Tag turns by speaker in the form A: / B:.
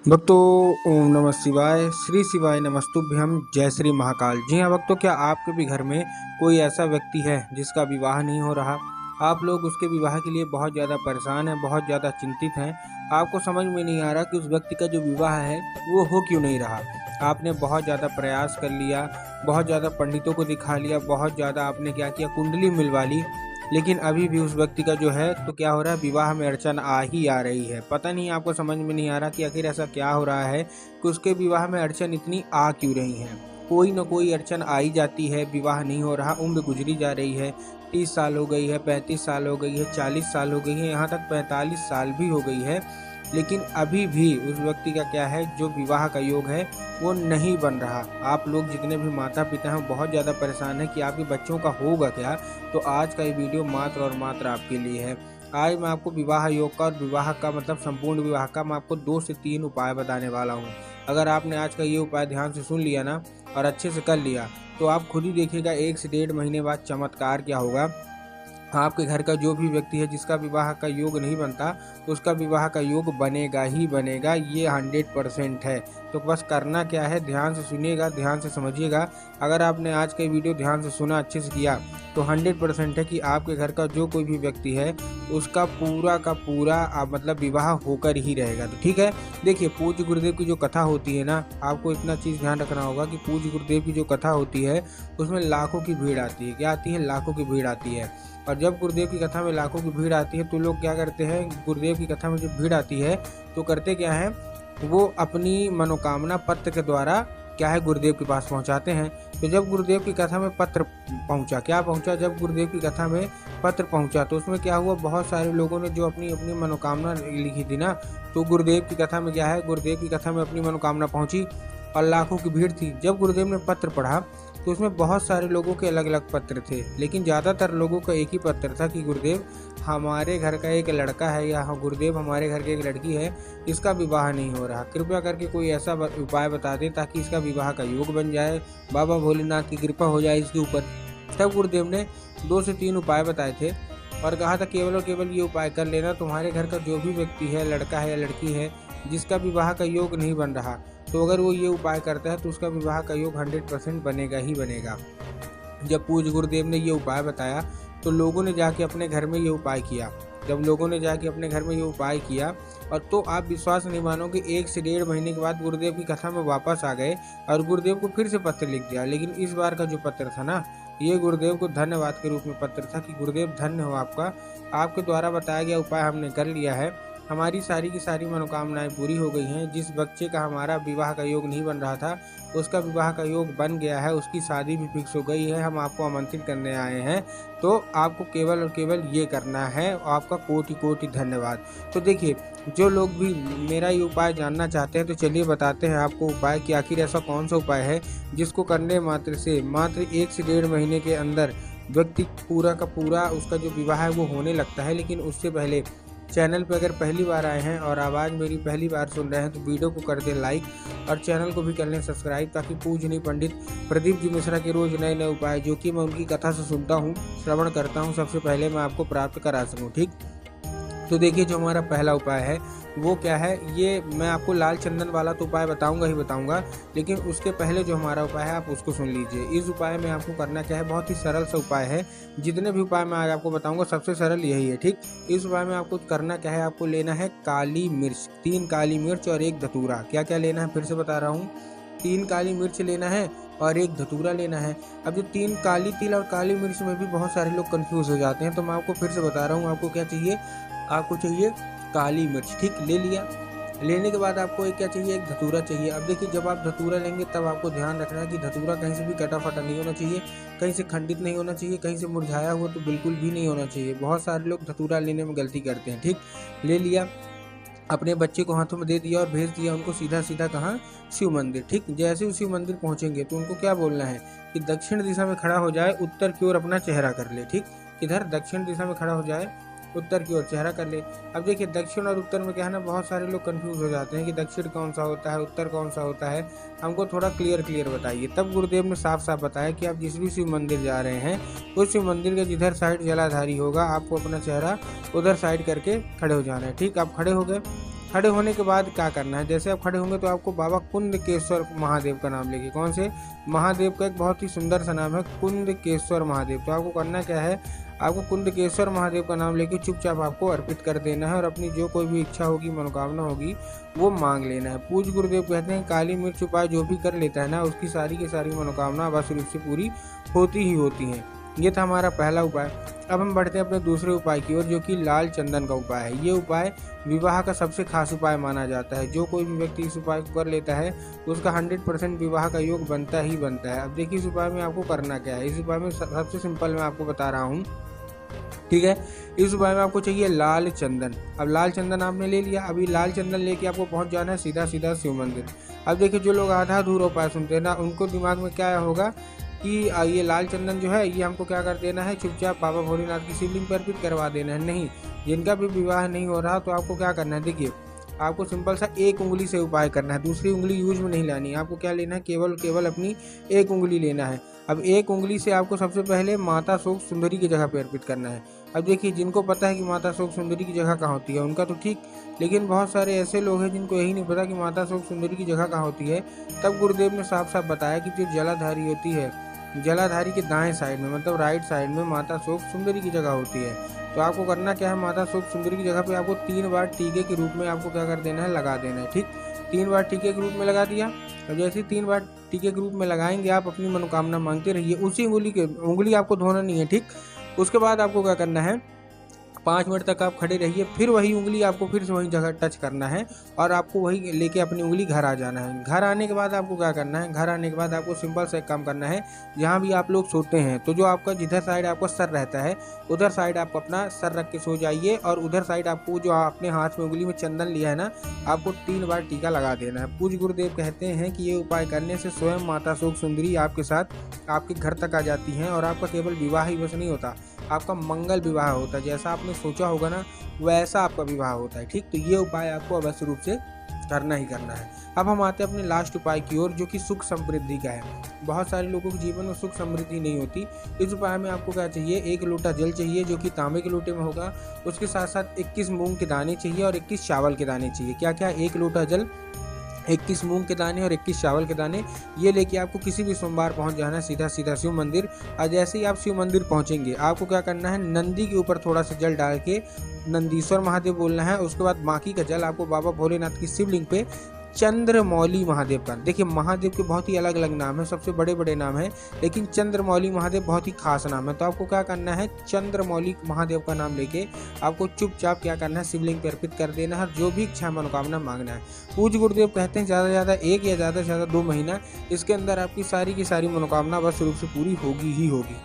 A: भक्तों, ओम नमः शिवाय। श्री शिवाय नमस्तुभ्यम। जय श्री महाकाल। जी हाँ भक्तों, क्या आपके भी घर में कोई ऐसा व्यक्ति है जिसका विवाह नहीं हो रहा? आप लोग उसके विवाह के लिए बहुत ज़्यादा परेशान हैं, बहुत ज़्यादा चिंतित हैं। आपको समझ में नहीं आ रहा कि उस व्यक्ति का जो विवाह है वो हो क्यों नहीं रहा। आपने बहुत ज़्यादा प्रयास कर लिया, बहुत ज़्यादा पंडितों को दिखा लिया, बहुत ज़्यादा आपने क्या किया, कुंडली मिलवा ली, लेकिन अभी भी उस व्यक्ति का जो है तो क्या हो रहा है, विवाह में अड़चन आ ही आ रही है। पता नहीं, आपको समझ में नहीं आ रहा कि आखिर ऐसा क्या हो रहा है कि उसके विवाह में अड़चन इतनी आ क्यों रही है। कोई ना कोई अड़चन आ ही जाती है, विवाह नहीं हो रहा, उम्र गुजरी जा रही है। 30 साल हो गई है, 35 साल हो गई है, 40 साल हो गई है, यहाँ तक 45 साल भी हो गई है, लेकिन अभी भी उस व्यक्ति का क्या है, जो विवाह का योग है वो नहीं बन रहा। आप लोग जितने भी माता पिता हैं बहुत ज़्यादा परेशान हैं कि आपके बच्चों का होगा क्या। तो आज का ये वीडियो मात्र और मात्र आपके लिए है। आज मैं आपको विवाह योग का और विवाह का मतलब संपूर्ण विवाह का मैं आपको 2 से 3 उपाय बताने वाला हूँ। अगर आपने आज का ये उपाय ध्यान से सुन लिया ना और अच्छे से कर लिया, तो आप खुद ही देखिएगा 1 से 1.5 महीने बाद चमत्कार क्या होगा। आपके घर का जो भी व्यक्ति है जिसका विवाह का योग नहीं बनता, तो उसका विवाह का योग बनेगा ही बनेगा, ये 100% है। तो बस करना क्या है, ध्यान से सुनिएगा, ध्यान से समझिएगा। अगर आपने आज का वीडियो ध्यान से सुना, अच्छे से किया, तो 100% है कि आपके घर का जो कोई भी व्यक्ति है उसका पूरा का पूरा मतलब विवाह होकर ही रहेगा। तो ठीक है, देखिए पूज्य गुरुदेव की जो कथा होती है ना, आपको इतना चीज़ ध्यान रखना होगा कि पूज्य गुरुदेव की जो कथा होती है उसमें लाखों की भीड़ आती है। क्या आती है? लाखों की भीड़ आती है। और जब गुरुदेव की कथा में लाखों की भीड़ आती है तो लोग क्या करते हैं, गुरुदेव की कथा में जब भीड़ आती है तो करते क्या है, वो अपनी मनोकामना पत्र के द्वारा क्या है, गुरुदेव के पास पहुंचाते हैं। तो जब गुरुदेव की कथा में पत्र पहुंचा, क्या पहुंचा, जब गुरुदेव की कथा में पत्र पहुंचा तो उसमें क्या हुआ, बहुत सारे लोगों ने जो अपनी अपनी मनोकामना लिखी थी ना, तो गुरुदेव की कथा में क्या है, गुरुदेव की कथा में अपनी मनोकामना पहुंची और लाखों की भीड़ थी। जब गुरुदेव ने पत्र पढ़ा तो उसमें बहुत सारे लोगों के अलग अलग पत्र थे, लेकिन ज़्यादातर लोगों का एक ही पत्र था कि गुरुदेव हमारे घर का एक लड़का है, या गुरुदेव हमारे घर की एक लड़की है, इसका विवाह नहीं हो रहा, कृपया करके कोई ऐसा उपाय बता दें ताकि इसका विवाह का योग बन जाए, बाबा भोलेनाथ की कृपा हो जाए इसके ऊपर। तब गुरुदेव ने 2 से 3 उपाय बताए थे और कहा था केवल और केवल ये उपाय कर लेना, तुम्हारे घर का जो भी व्यक्ति है, लड़का है या लड़की है, जिसका विवाह का योग नहीं बन रहा, तो अगर वो ये उपाय करता है तो उसका विवाह का योग 100% बनेगा ही बनेगा। जब पूज्य गुरुदेव ने ये उपाय बताया तो लोगों ने जाके अपने घर में ये उपाय किया। जब लोगों ने जाके अपने घर में ये उपाय किया, और तो आप विश्वास नहीं मानोगे, 1 से 1.5 महीने के बाद गुरुदेव की कथा में वापस आ गए और गुरुदेव को फिर से पत्र लिख दिया। लेकिन इस बार का जो पत्र था ना, ये गुरुदेव को धन्यवाद के रूप में पत्र था कि गुरुदेव धन्य हो आपका, आपके द्वारा बताया गया उपाय हमने कर लिया है, हमारी सारी की सारी मनोकामनाएं पूरी हो गई हैं। जिस बच्चे का हमारा विवाह का योग नहीं बन रहा था उसका विवाह का योग बन गया है, उसकी शादी भी फिक्स हो गई है, हम आपको आमंत्रित करने आए हैं। तो आपको केवल और केवल ये करना है, और आपका कोटि कोटि धन्यवाद। तो देखिए, जो लोग भी मेरा ये उपाय जानना चाहते हैं तो चलिए बताते हैं आपको उपाय कि आखिर ऐसा कौन सा उपाय है जिसको करने मात्र से मात्र 1 से 1.5 महीने के अंदर व्यक्ति पूरा का पूरा उसका जो विवाह है वो होने लगता है। लेकिन उससे पहले चैनल पर अगर पहली बार आए हैं और आवाज़ मेरी पहली बार सुन रहे हैं तो वीडियो को कर दें लाइक और चैनल को भी कर लें सब्सक्राइब, ताकि पूजनीय पंडित प्रदीप जी मिश्रा के रोज़ नए नए उपाय जो कि मैं उनकी कथा से सुनता हूँ, श्रवण करता हूँ, सबसे पहले मैं आपको प्राप्त करा सकूँ। ठीक, तो देखिए जो हमारा पहला उपाय है वो क्या है, ये मैं आपको लाल चंदन वाला तो उपाय बताऊंगा ही बताऊंगा, लेकिन उसके पहले जो हमारा उपाय है आप उसको सुन लीजिए। इस उपाय में आपको करना क्या है, बहुत ही सरल सा उपाय है। जितने भी उपाय मैं आज आपको बताऊंगा सबसे सरल यही है। ठीक, इस उपाय में आपको करना क्या है, आपको लेना है काली मिर्च, 3 काली मिर्च और 1 धतूरा। क्या क्या लेना है, फिर से बता रहा हूँ, 3 काली मिर्च लेना है और 1 धतूरा लेना है। अब जो 3 काली तिल और काली मिर्च में भी बहुत सारे लोग कंफ्यूज हो जाते हैं, तो मैं आपको फिर से बता रहा हूँ, आपको क्या चाहिए, आपको चाहिए काली मिर्च। ठीक, ले लिया। लेने के बाद आपको एक क्या चाहिए, 1 धतूरा चाहिए। अब देखिए, जब आप धतूरा लेंगे तब आपको ध्यान रखना है कि धतूरा कहीं से भी कटा फटा नहीं होना चाहिए, कहीं से खंडित नहीं होना चाहिए, कहीं से मुरझाया हुआ तो बिल्कुल भी नहीं होना चाहिए। बहुत सारे लोग धतूरा लेने में गलती करते हैं। ठीक, ले लिया, अपने बच्चे को हाथों में दे दिया और भेज दिया उनको सीधा सीधा कहाँ, शिव मंदिर। ठीक, जैसे ही शिव मंदिर पहुंचेंगे तो उनको क्या बोलना है कि दक्षिण दिशा में खड़ा हो जाए, उत्तर की ओर अपना चेहरा कर ले। ठीक, इधर दक्षिण दिशा में खड़ा हो जाए, उत्तर की ओर चेहरा कर ले। अब देखिए, दक्षिण और उत्तर में क्या है ना, बहुत सारे लोग कंफ्यूज हो जाते हैं कि दक्षिण कौन सा होता है, उत्तर कौन सा होता है, हमको थोड़ा क्लियर बताइए। तब गुरुदेव ने साफ साफ बताया कि आप जिस भी शिव मंदिर जा रहे हैं उस शिव मंदिर के जिधर साइड जलाधारी होगा, आपको अपना चेहरा उधर साइड करके खड़े हो जाना है। ठीक, आप खड़े हो गए, खड़े होने के बाद क्या करना है, जैसे आप खड़े होंगे तो आपको बाबा कुंदकेश्वर महादेव का नाम लेके, कौन से महादेव का एक बहुत ही सुंदर सा नाम है कुंदकेश्वर महादेव। तो आपको करना क्या है, आपको कुंदकेश्वर महादेव का नाम लेके चुपचाप आपको अर्पित कर देना है और अपनी जो कोई भी इच्छा होगी, मनोकामना होगी, वो मांग लेना है। पूज्य गुरुदेव कहते हैं काली मिर्च उपाय जो भी कर लेता है ना, उसकी सारी की सारी मनोकामना अवश्य रूप से पूरी होती ही होती हैं। ये था हमारा पहला उपाय। अब हम बढ़ते हैं अपने दूसरे उपाय की ओर, जो कि लाल चंदन का उपाय है। ये उपाय विवाह का सबसे खास उपाय माना जाता है। जो कोई भी व्यक्ति इस उपाय को कर लेता है उसका 100% विवाह का योग बनता ही बनता है। अब देखिए इस उपाय में आपको करना क्या है। इस उपाय में सबसे सिंपल मैं आपको बता रहा हूँ, ठीक है। इस उपाय में आपको चाहिए लाल चंदन। अब लाल चंदन आपने ले लिया, अभी लाल चंदन लेके आपको पहुंच जाना है सीधा सीधा शिव मंदिर। अब देखिए जो लोग आधा अधूरा उपाय सुनते हैं ना, उनको दिमाग में क्या होगा कि ये लाल चंदन जो है ये हमको क्या कर देना है, चुपचाप बाबा भोलेनाथ की शिवलिंग पर अर्पित करवा देना है। नहीं, जिनका भी विवाह नहीं हो रहा तो आपको क्या करना है, देखिए आपको सिंपल सा एक उंगली से उपाय करना है, दूसरी उंगली यूज में नहीं लानी है। आपको क्या लेना है, केवल अपनी एक उंगली लेना है। अब एक उंगली से आपको सबसे पहले माता शोक सुंदरी की जगह पर अर्पित करना है। अब देखिए जिनको पता है कि माता शोक सुंदरी की जगह कहाँ होती है उनका तो ठीक, लेकिन बहुत सारे ऐसे लोग हैं जिनको यही नहीं पता कि माता शोक सुंदरी की जगह कहाँ होती है। तब गुरुदेव ने साफ साफ बताया कि जो जलाधारी होती है, जलाधारी के दाएं साइड में मतलब राइट साइड में माता शोक सुंदरी की जगह होती है। तो आपको करना क्या है, माता शोक सुंदरी की जगह पे आपको 3 बार टीके के रूप में आपको क्या कर देना है, लगा देना है। ठीक, 3 बार टीके के रूप में लगा दिया। और जैसे ही 3 बार टीके के रूप में लगाएंगे आप अपनी मनोकामना मांगते रहिए। उसी उंगली आपको धोना नहीं है, ठीक। उसके बाद आपको क्या करना है, 5 मिनट तक आप खड़े रहिए, फिर वही उंगली आपको फिर से वही जगह टच करना है और आपको वही लेके अपनी उंगली घर आ जाना है। घर आने के बाद आपको क्या करना है, घर आने के बाद आपको सिंपल सा एक काम करना है, जहाँ भी आप लोग सोते हैं तो जो आपका जिधर साइड आपका सर रहता है उधर साइड आप अपना सर रख के सो जाइए और उधर साइड आपको जो अपने हाथ में उंगली में चंदन लिया है ना, आपको 3 बार टीका लगा देना है। पूज्य गुरुदेव कहते हैं कि ये उपाय करने से स्वयं माता शोक सुंदरी आपके साथ आपके घर तक आ जाती हैं और आपका केवल विवाह ही बस नहीं होता, आपका मंगल विवाह होता है। जैसा आपने सोचा होगा ना वैसा आपका विवाह होता है, ठीक। तो ये उपाय आपको अवश्य रूप से करना ही करना है। अब हम आते हैं अपने लास्ट उपाय की ओर, जो कि सुख समृद्धि का है। बहुत सारे लोगों के जीवन में सुख समृद्धि नहीं होती। इस उपाय में आपको क्या चाहिए, 1 लोटा जल चाहिए जो कि तांबे के लोटे में होगा। उसके साथ साथ 21 मूंग के दाने चाहिए और 21 चावल के दाने चाहिए। क्या क्या, 1 लोटा जल, 21 मूंग के दाने और 21 चावल के दाने। ये लेके आपको किसी भी सोमवार पहुंच जाना है सीधा सीधा शिव मंदिर। और जैसे ही आप शिव मंदिर पहुंचेंगे आपको क्या करना है, नंदी के ऊपर थोड़ा सा जल डाल के नंदीश्वर महादेव बोलना है। उसके बाद बाकी का जल आपको बाबा भोलेनाथ की शिवलिंग पे चंद्रमौली महादेव का, देखिए महादेव के बहुत ही अलग अलग नाम है, सबसे बड़े बड़े नाम है, लेकिन चंद्रमौली महादेव बहुत ही खास नाम है। तो आपको क्या करना है, चंद्रमौली महादेव का नाम लेके आपको चुपचाप क्या करना है, शिवलिंग पर अर्पित कर देना है और जो भी इच्छा मनोकामना मांगना है। पूज्य गुरुदेव कहते हैं ज़्यादा से ज़्यादा 1 या ज़्यादा से ज़्यादा 2 महीना इसके अंदर आपकी सारी की सारी मनोकामना बस रूप से पूरी होगी ही होगी।